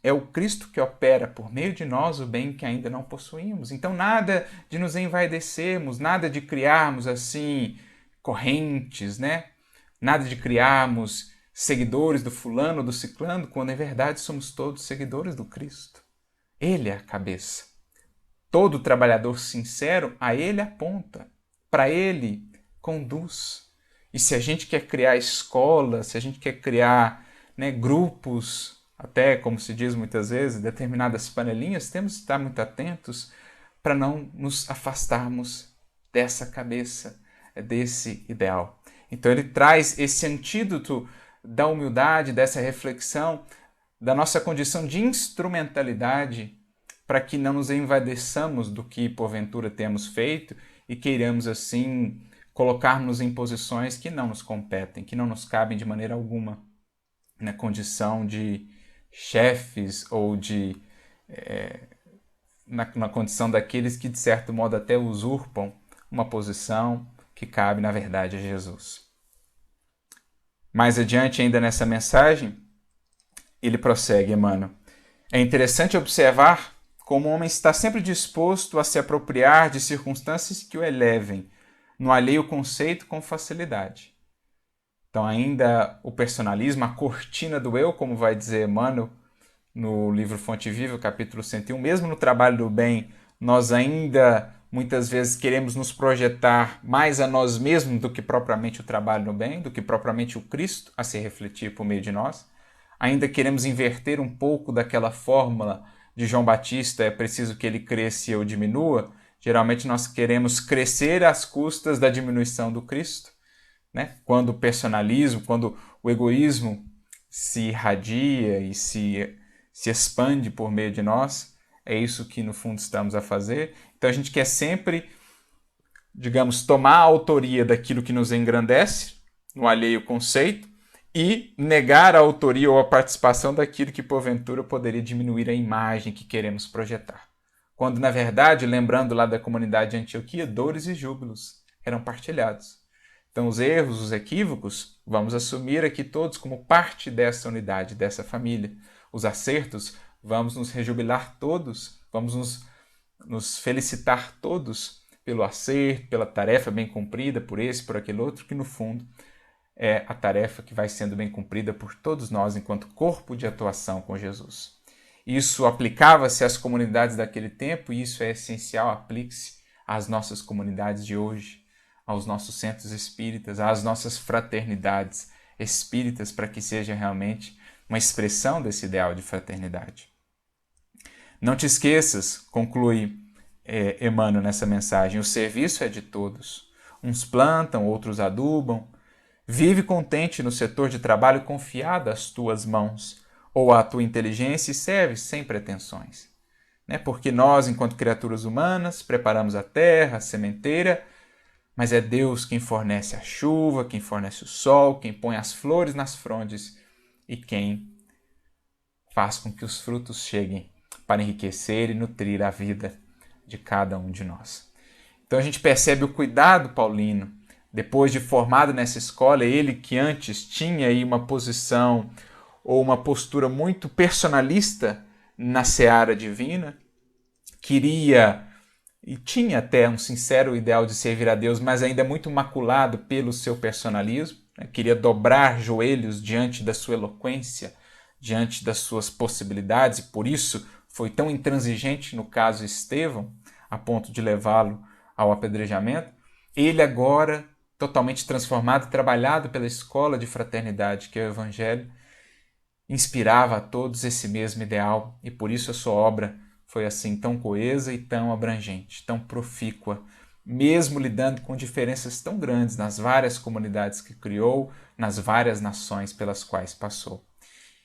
É o Cristo que opera por meio de nós o bem que ainda não possuímos. Então nada de nos envaidecermos, nada de criarmos assim correntes, né? Nada de criarmos seguidores do fulano ou do ciclano, quando em verdade somos todos seguidores do Cristo. Ele é a cabeça. Todo trabalhador sincero a ele aponta, para ele conduz. E se a gente quer criar escolas, se a gente quer criar, né, grupos, até, como se diz muitas vezes, determinadas panelinhas, temos que estar muito atentos para não nos afastarmos dessa cabeça, desse ideal. Então ele traz esse antídoto da humildade, dessa reflexão, da nossa condição de instrumentalidade, para que não nos envaideçamos do que porventura temos feito e queiramos assim colocar-nos em posições que não nos competem, que não nos cabem de maneira alguma, na condição de chefes ou na condição daqueles que de certo modo até usurpam uma posição que cabe na verdade a Jesus. Mais adiante ainda nessa mensagem, ele prossegue, Emmanuel. É interessante observar como o homem está sempre disposto a se apropriar de circunstâncias que o elevem no alheio conceito com facilidade. Então ainda o personalismo, a cortina do eu, como vai dizer Emmanuel no livro Fonte Viva, capítulo 101, mesmo no trabalho do bem, nós ainda muitas vezes queremos nos projetar mais a nós mesmos do que propriamente o trabalho do bem, do que propriamente o Cristo a se refletir por meio de nós. Ainda queremos inverter um pouco daquela fórmula de João Batista, é preciso que ele cresça e eu diminua. Geralmente nós queremos crescer às custas da diminuição do Cristo, né? Quando o personalismo, quando o egoísmo se irradia e se expande por meio de nós, é isso que no fundo estamos a fazer. Então a gente quer sempre, digamos, tomar a autoria daquilo que nos engrandece, no alheio conceito, e negar a autoria ou a participação daquilo que porventura poderia diminuir a imagem que queremos projetar. Quando, na verdade, lembrando lá da comunidade de Antioquia, dores e júbilos eram partilhados. Então, os erros, os equívocos, vamos assumir aqui todos como parte dessa unidade, dessa família. Os acertos, vamos nos rejubilar todos, vamos nos felicitar todos pelo acerto, pela tarefa bem cumprida, por esse, por aquele outro, que no fundo é a tarefa que vai sendo bem cumprida por todos nós enquanto corpo de atuação com Jesus. Isso aplicava-se às comunidades daquele tempo e isso é essencial, aplique-se às nossas comunidades de hoje, aos nossos centros espíritas, às nossas fraternidades espíritas, para que seja realmente uma expressão desse ideal de fraternidade. Não te esqueças, conclui Emmanuel nessa mensagem, o serviço é de todos. Uns plantam, outros adubam. Vive contente no setor de trabalho confiado às tuas mãos, ou à tua inteligência e serve sem pretensões. Né? Porque nós, enquanto criaturas humanas, preparamos a terra, a sementeira, mas é Deus quem fornece a chuva, quem fornece o sol, quem põe as flores nas frondes e quem faz com que os frutos cheguem para enriquecer e nutrir a vida de cada um de nós. Então a gente percebe o cuidado paulino. Depois de formado nessa escola, ele que antes tinha aí uma posição ou uma postura muito personalista na seara divina, queria e tinha até um sincero ideal de servir a Deus, mas ainda muito maculado pelo seu personalismo, né? Queria dobrar joelhos diante da sua eloquência, diante das suas possibilidades, e por isso foi tão intransigente no caso Estevão, a ponto de levá-lo ao apedrejamento. Ele agora, totalmente transformado, trabalhado pela escola de fraternidade que é o Evangelho, inspirava a todos esse mesmo ideal e por isso a sua obra foi assim tão coesa e tão abrangente, tão profícua, mesmo lidando com diferenças tão grandes nas várias comunidades que criou, nas várias nações pelas quais passou.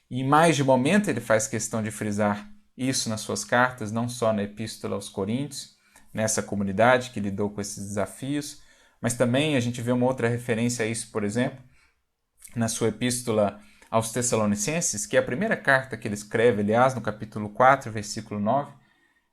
E em mais de um momento ele faz questão de frisar isso nas suas cartas, não só na Epístola aos Coríntios, nessa comunidade que lidou com esses desafios, mas também a gente vê uma outra referência a isso, por exemplo, na sua Epístola aos Tessalonicenses, que é a primeira carta que ele escreve, aliás, no capítulo 4, versículo 9,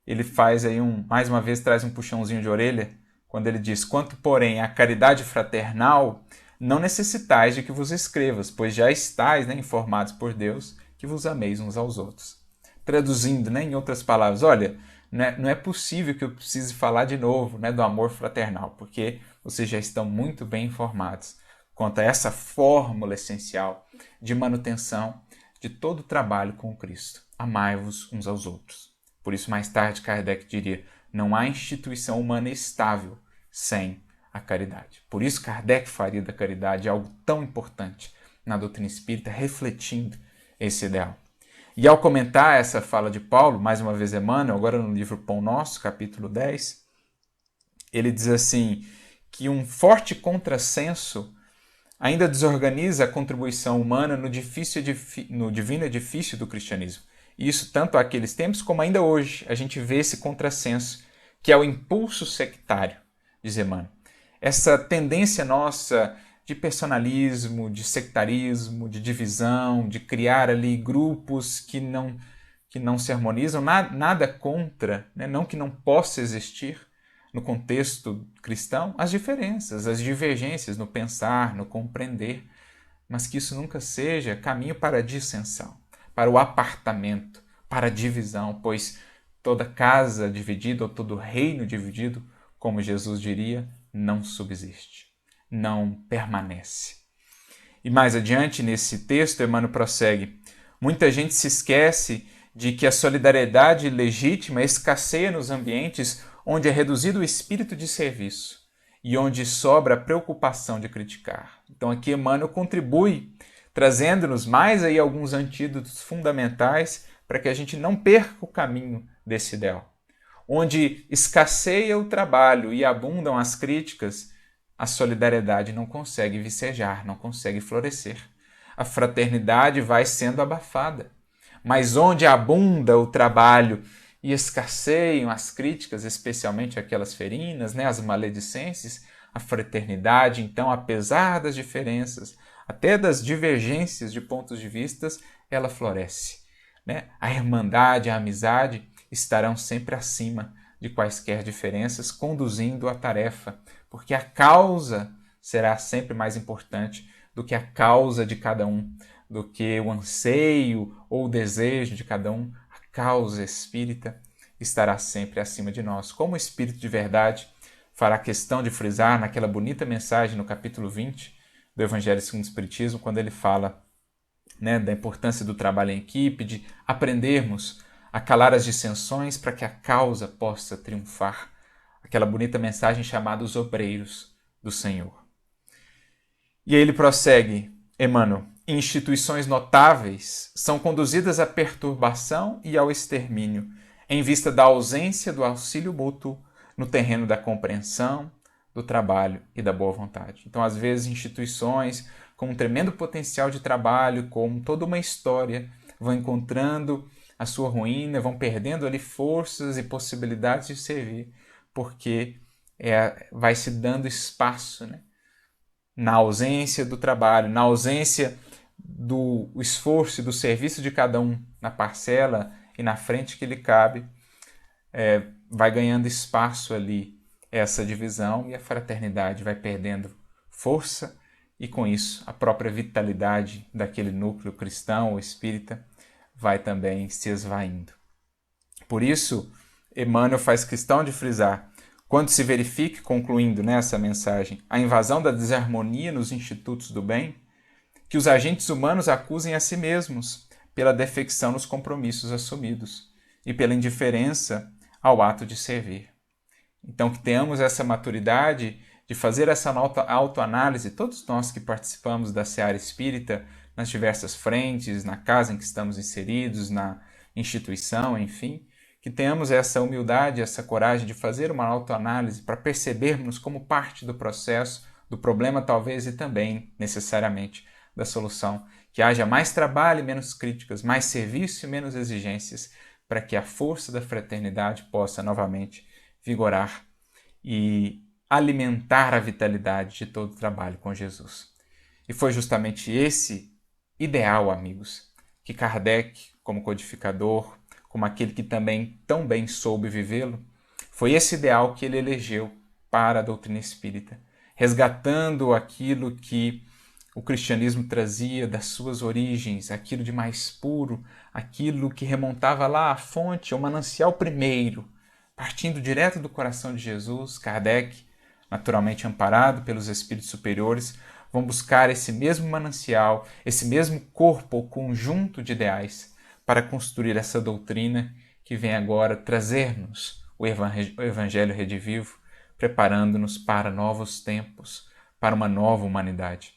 ele faz aí mais uma vez traz um puxãozinho de orelha, quando ele diz: quanto, porém, à caridade fraternal, não necessitais de que vos escrevas, pois já estáis, né, informados por Deus, que vos ameis uns aos outros. Traduzindo, né, em outras palavras, olha, não é possível que eu precise falar de novo, né, do amor fraternal, porque vocês já estão muito bem informados quanto a essa fórmula essencial de manutenção de todo o trabalho com o Cristo. Amai-vos uns aos outros. Por isso, mais tarde, Kardec diria: não há instituição humana estável sem a caridade. Por isso, Kardec faria da caridade algo tão importante na doutrina espírita, refletindo esse ideal. E ao comentar essa fala de Paulo, mais uma vez Emmanuel, agora no livro Pão Nosso, capítulo 10, Ele diz assim, que um forte contrassenso ainda desorganiza a contribuição humana no divino edifício do cristianismo. E isso tanto àqueles tempos como ainda hoje a gente vê esse contrassenso, que é o impulso sectário, diz Emmanuel. Essa tendência nossa de personalismo, de sectarismo, de divisão, de criar ali grupos que não se harmonizam, nada contra, né? Não que não possa existir no contexto cristão as diferenças, as divergências no pensar, no compreender, mas que isso nunca seja caminho para a dissensão, para o apartamento, para a divisão, pois toda casa dividida ou todo reino dividido, como Jesus diria, não subsiste, não permanece. E mais adiante, nesse texto, Emmanuel prossegue: muita gente se esquece de que a solidariedade legítima escasseia nos ambientes onde é reduzido o espírito de serviço e onde sobra a preocupação de criticar. Então aqui Emmanuel contribui, trazendo-nos mais aí alguns antídotos fundamentais para que a gente não perca o caminho desse ideal. Onde escasseia o trabalho e abundam as críticas, a solidariedade não consegue vicejar, não consegue florescer. A fraternidade vai sendo abafada. Mas onde abunda o trabalho e escasseiam as críticas, especialmente aquelas ferinas, né, as maledicências, a fraternidade, então, apesar das diferenças, até das divergências de pontos de vista, ela floresce. Né? A irmandade, a amizade estarão sempre acima de quaisquer diferenças, conduzindo a tarefa, porque a causa será sempre mais importante do que a causa de cada um, do que o anseio ou o desejo de cada um. A causa espírita estará sempre acima de nós. Como o Espírito de Verdade fará questão de frisar naquela bonita mensagem no capítulo 20 do Evangelho segundo o Espiritismo, quando ele fala, né, da importância do trabalho em equipe, de aprendermos a calar as dissensões para que a causa possa triunfar. Aquela bonita mensagem chamada Os Obreiros do Senhor. E aí ele prossegue, Emmanuel: instituições notáveis são conduzidas à perturbação e ao extermínio, em vista da ausência do auxílio mútuo no terreno da compreensão, do trabalho e da boa vontade. Então, às vezes, instituições com um tremendo potencial de trabalho, com toda uma história, vão encontrando a sua ruína, vão perdendo ali forças e possibilidades de servir, porque vai se dando espaço, né? Na ausência do trabalho, na ausência do esforço e do serviço de cada um na parcela e na frente que lhe cabe, vai ganhando espaço ali essa divisão e a fraternidade vai perdendo força e com isso a própria vitalidade daquele núcleo cristão ou espírita vai também se esvaindo. Por isso, Emmanuel faz questão de frisar: quando se verifique, concluindo nessa mensagem, a invasão da desarmonia nos institutos do bem, que os agentes humanos acusem a si mesmos pela defecção nos compromissos assumidos e pela indiferença ao ato de servir. Então, que tenhamos essa maturidade de fazer essa autoanálise, todos nós que participamos da seara espírita, nas diversas frentes, na casa em que estamos inseridos, na instituição, enfim, que tenhamos essa humildade, essa coragem de fazer uma autoanálise para percebermos como parte do processo, do problema talvez e também, necessariamente, da solução. Que haja mais trabalho e menos críticas, mais serviço e menos exigências, para que a força da fraternidade possa novamente vigorar e alimentar a vitalidade de todo o trabalho com Jesus. E foi justamente esse ideal, amigos, que Kardec, como codificador, como aquele que também tão bem soube vivê-lo, foi esse ideal que ele elegeu para a doutrina espírita, resgatando aquilo que o cristianismo trazia das suas origens, aquilo de mais puro, aquilo que remontava lá à fonte, ao manancial primeiro, partindo direto do coração de Jesus. Kardec, naturalmente amparado pelos espíritos superiores, vão buscar esse mesmo manancial, esse mesmo corpo ou conjunto de ideais para construir essa doutrina que vem agora trazer-nos o Evangelho redivivo, preparando-nos para novos tempos, para uma nova humanidade.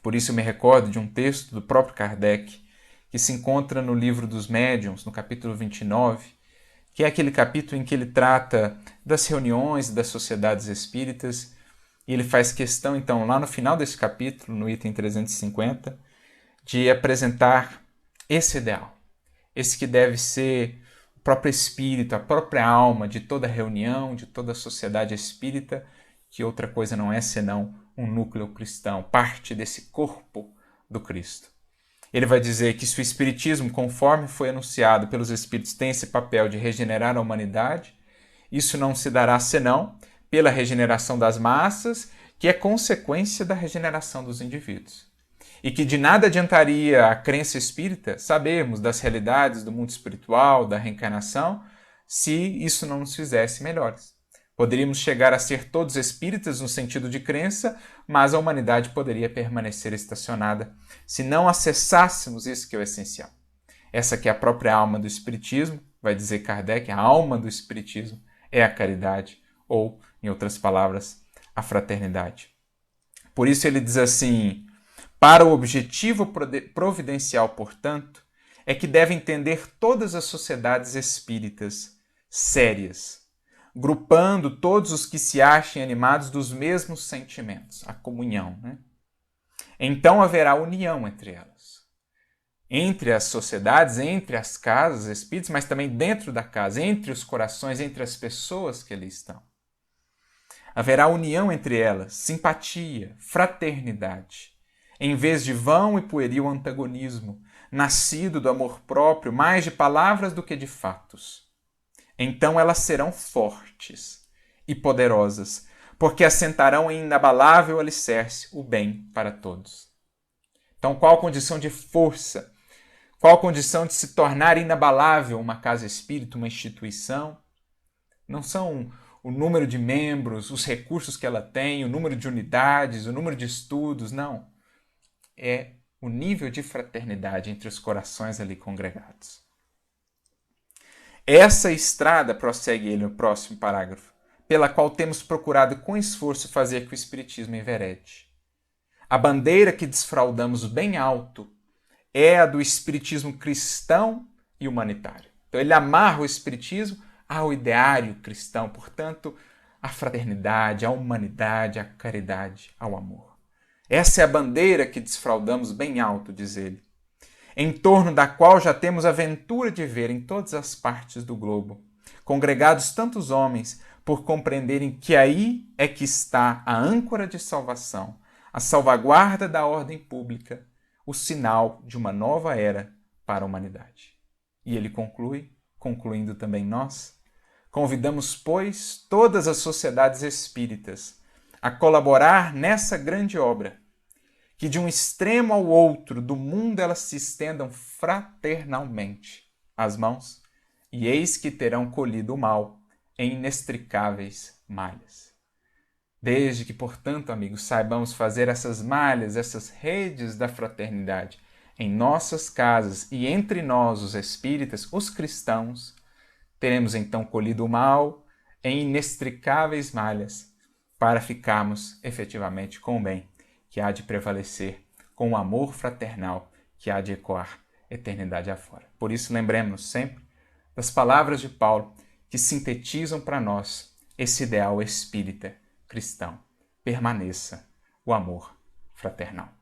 Por isso eu me recordo de um texto do próprio Kardec, que se encontra no livro dos Médiuns, no capítulo 29, que é aquele capítulo em que ele trata das reuniões das sociedades espíritas, e ele faz questão, então, lá no final desse capítulo, no item 350, de apresentar esse ideal, esse que deve ser o próprio espírito, a própria alma de toda reunião, de toda sociedade espírita, que outra coisa não é senão um núcleo cristão, parte desse corpo do Cristo. Ele vai dizer que se o Espiritismo, conforme foi anunciado pelos Espíritos, tem esse papel de regenerar a humanidade, isso não se dará senão pela regeneração das massas, que é consequência da regeneração dos indivíduos. E que de nada adiantaria a crença espírita sabermos das realidades do mundo espiritual, da reencarnação, se isso não nos fizesse melhores. Poderíamos chegar a ser todos espíritas no sentido de crença, mas a humanidade poderia permanecer estacionada se não acessássemos isso que é o essencial. Essa que é a própria alma do espiritismo, vai dizer Kardec, a alma do espiritismo é a caridade, ou, em outras palavras, a fraternidade. Por isso ele diz assim: para o objetivo providencial, portanto, é que deve entender todas as sociedades espíritas sérias, grupando todos os que se achem animados dos mesmos sentimentos, a comunhão, né? Então haverá união entre elas. Entre as sociedades, entre as casas espíritas, mas também dentro da casa, entre os corações, entre as pessoas que ali estão. Haverá união entre elas, simpatia, fraternidade, em vez de vão e pueril antagonismo, nascido do amor próprio, mais de palavras do que de fatos. Então elas serão fortes e poderosas, porque assentarão em inabalável alicerce o bem para todos. Então, qual a condição de força? Qual a condição de se tornar inabalável uma casa espírita, uma instituição? Não são o número de membros, os recursos que ela tem, o número de unidades, o número de estudos, não. É o nível de fraternidade entre os corações ali congregados. Essa estrada, prossegue ele no próximo parágrafo, pela qual temos procurado com esforço fazer que o Espiritismo enverede. A bandeira que desfraldamos bem alto é a do Espiritismo cristão e humanitário. Então ele amarra o Espiritismo ao ideário cristão, portanto, à fraternidade, à humanidade, à caridade, ao amor. Essa é a bandeira que desfraldamos bem alto, diz ele, em torno da qual já temos a ventura de ver em todas as partes do globo congregados tantos homens por compreenderem que aí é que está a âncora de salvação, a salvaguarda da ordem pública, o sinal de uma nova era para a humanidade. E ele conclui, concluindo também nós, convidamos, pois, todas as sociedades espíritas a colaborar nessa grande obra, que de um extremo ao outro do mundo elas se estendam fraternalmente as mãos, e eis que terão colhido o mal em inextricáveis malhas. Desde que, portanto, amigos, saibamos fazer essas malhas, essas redes da fraternidade em nossas casas e entre nós, os espíritas, os cristãos, teremos então colhido o mal em inextricáveis malhas para ficarmos efetivamente com o bem que há de prevalecer, com o amor fraternal que há de ecoar eternidade afora. Por isso, lembremos-nos sempre das palavras de Paulo que sintetizam para nós esse ideal espírita cristão. Permaneça o amor fraternal.